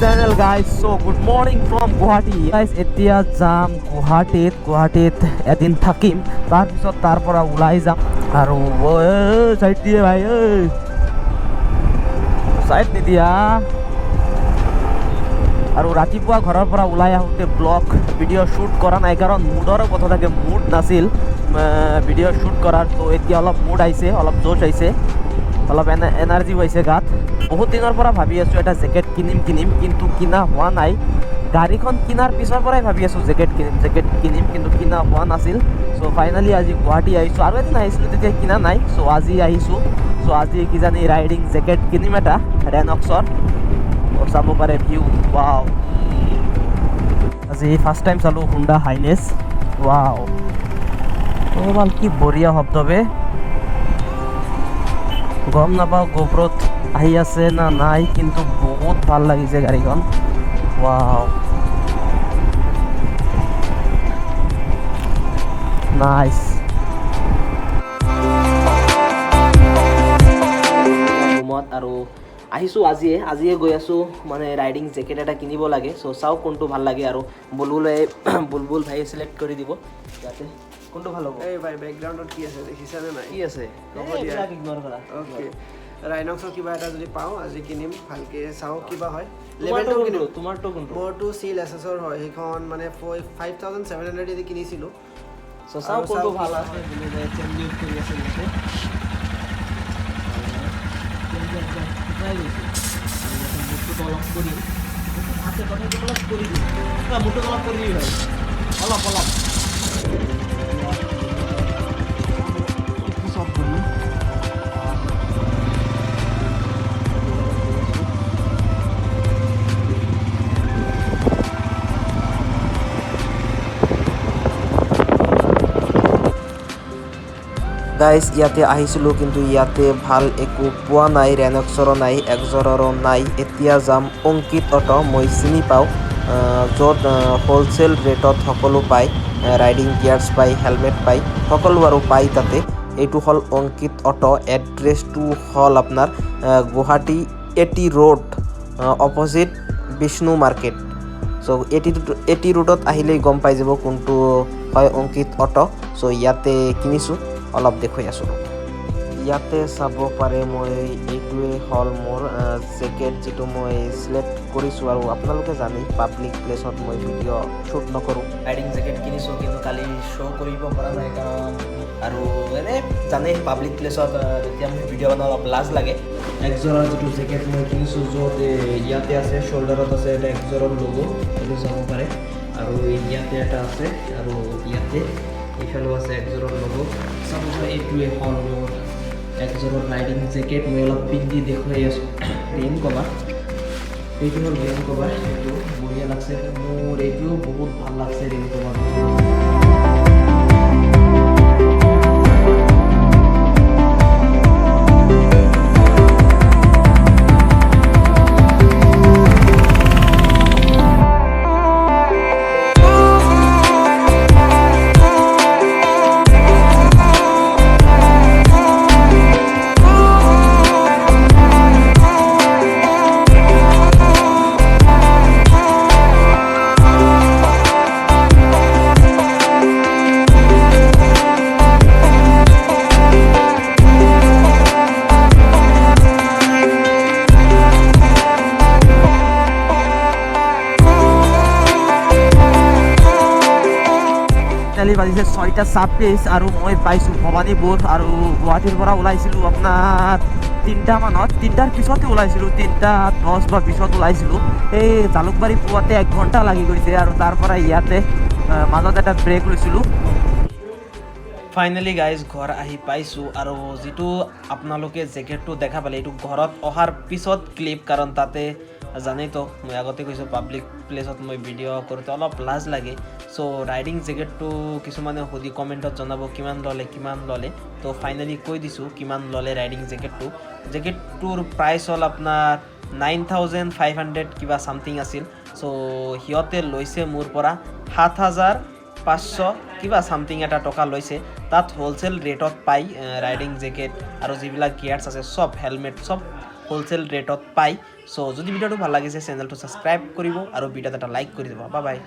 channel guys. So good morning from Guwahati guys. এতিয়া যাম গুৱাহাটীত এদিন থাকিম তাৰপিছত তাৰ পৰা ওলাই যাম আৰু সাইড দিয়ে ভাই সাইড নিদিয়া আৰু ৰাতিপুৱা ঘৰৰ পৰা ওলাই আহোঁতে ব্লগ ভিডিঅ' শ্বুট কৰা নাই কাৰণ মুডৰ কথা থাকে মুড নাছিল ভিডিঅ' শ্বুট কৰাৰ তো এতিয়া অলপ মুড আহিছে অলপ জোশ আহিছে অলপ এনাৰ্জি পাইছে গাত বহুত দিনৰ পৰা ভাবি আছোঁ এটা জেকেট কিনিম কিন্তু কিনা হোৱা নাই গাড়ীখন কিনাৰ পিছৰ পৰাই ভাবি আছোঁ জেকেট কিনিম কিন্তু কিনা হোৱা নাছিল চ' ফাইনেলি আজি গুৱাহাটী আহিছোঁ আৰু এদিন আহিছিলোঁ তেতিয়া কিনা নাই চ' আজি আহিছোঁ চ' আজি কিজানি ৰাইডিং জেকেট কিনিম এটা ৰেনক্সৰ চাব পাৰে ভিউ ৱাও আজি ফাৰ্ষ্ট টাইম চালোঁ হুণ্ডা হাইনেছ ৱাও ভাল কি বঢ়িয়া শব্দ বে গম নাপাওঁ গোপ্ৰত আহি আছে না নাই কিন্তু বহুত ভাল লাগিছে গাড়ীখন ৱাও নাইস আৰু আহিছোঁ আজিয়ে গৈ আছোঁ মানে ৰাইডিং জেকেট এটা কিনিব লাগে চ' চাওঁ কোনটো ভাল লাগে আৰু বুলবুল ভাই চিলেক্ট কৰি দিব ইয়াতে কোনটো ভাল হ'ব এই ভাই বেকগ্ৰাউণ্ডত কি আছে দেখিছানে নাই কি আছে ইগনোৰ কৰা ওকে ৰাইনক্সৰ কিবা এটা যদি পাওঁ আজি কিনিম ভালকে চাওঁ কিবা হয় লেভেলটো কিনিম তোমাৰটো কোনটো মোৰটো চিল এছএছৰ হয় সেইখন মানে 5700 দি কিনিছিলোঁ চ' চাওঁ কোনটো ভাল আছে বুলি চেঞ্জ কৰি আছে ইয়াতে মুঠটো অলপ কৰি হাতে কথাটো অলপ কৰি দিম মুঠটো অলপ কৰি দিবি ভাই অলপ চব কৰি গাইজ ইয়াতে আহিছিলোঁ কিন্তু ইয়াতে ভাল একো পোৱা নাই ৰেনক্সৰো নাই এক্সৰৰো নাই এতিয়া যাম অংকিত অটো মই চিনি পাওঁ য'ত হোলচেল ৰেটত সকলো পায় ৰাইডিং গিয়াৰ্ছ পায় হেলমেট পায় সকলো আৰু পায় তাতে এইটো হ'ল অংকিত অটো এড্ৰেছটো হ'ল আপোনাৰ Guwahati 80 road opposite Vishnu market চ' 80 ৰোডত আহিলেই গম পাই যাব কোনটো হয় অংকিত অটো চ' ইয়াতে কিনিছোঁ অলপ দেখুৱাই আছোঁ ইয়াতে চাব পাৰে মই এইটোৱে হ'ল মোৰ জেকেট যিটো মই চিলেক্ট কৰিছোঁ আৰু আপোনালোকে জানেই পাব্লিক প্লেচত মই ভিডিঅ' শ্বুট নকৰোঁ ৰাইডিং জেকেট কিনিছোঁ কিন্তু কালি শ্ব' কৰিব পৰা নাই কাৰণ আৰু এনে জানেই পাব্লিক প্লেচত যেতিয়া মই ভিডিঅ' বনাওঁ অলপ লাজ লাগে এক্সৰৰ যিটো জেকেট মই কিনিছোঁ য'ত ইয়াতে আছে শ্ব'ল্ডাৰত আছে এটা এক্সৰৰ লোগো সেইটো চাব পাৰে আৰু ইয়াতে এটা আছে আৰু ইয়াতে এইফালেও আছে এক্সৰৰ লোগো চাব পাৰে এইটোৱে হ'ল মোৰ এক্সৰৰ ৰাইডিং জেকেট মই অলপ পিন্ধি দেখুৱাই আছোঁ ৰেইন কভাৰ এইটো হ'ল ৰেইন কভাৰ এইটো বঢ়িয়া লাগছে মোৰ এইটোও বহুত ভাল লাগছে ৰেইন কভাৰ বাজিছে 6:26 আৰু মই পাইছোঁ ভৱানীপুৰ আৰু গুৱাহাটীৰ পৰা ওলাইছিলোঁ আপোনাৰ 3টা মানত 3টাৰ পিছতে ওলাইছিলোঁ 3:10 বা 20 ওলাইছিলোঁ এই জালুকবাৰী পোৱাতে 1 ঘণ্টা লাগি গৈছে আৰু তাৰ পৰা ইয়াতে মাজত এটা ব্ৰেক লৈছিলোঁ ফাইনেলি গাইজ ঘৰ আহি পাইছোঁ আৰু যিটো আপোনালোকে জেকেটটো দেখা পালে এইটো ঘৰত অহাৰ পিছত ক্লিপ কাৰণ তাতে জানেইতো মই আগতে কৈছোঁ পাব্লিক প্লেচত মই ভিডিঅ' কৰোঁতে অলপ লাজ লাগে চ' ৰাইডিং জেকেটটো কিছুমানে সুধি কমেণ্টত জনাব কিমান ল'লে তো ফাইনেলি কৈ দিছোঁ কিমান ল'লে ৰাইডিং জেকেটটোৰ প্ৰাইচ হ'ল আপোনাৰ 9,500 কিবা ছামথিং আছিল চ' সিহঁতে লৈছে মোৰ পৰা 7,500 কিবা সামথিং এটা টকা লৈছে তাত হোলসেল ৰেটত পাই ৰাইডিং জেকেট আৰু যিবিলাক গিয়াৰ্ছ আছে সব হেলমেট সব হোলচেল ৰেটত পায়। চ' যদি ভিডিঅ'টো ভাল লাগিছে চেনেলটো ছাবস্ক্ৰাইব কৰিব আৰু ভিডিঅ'ত এটা লাইক কৰি দিব। Bye bye.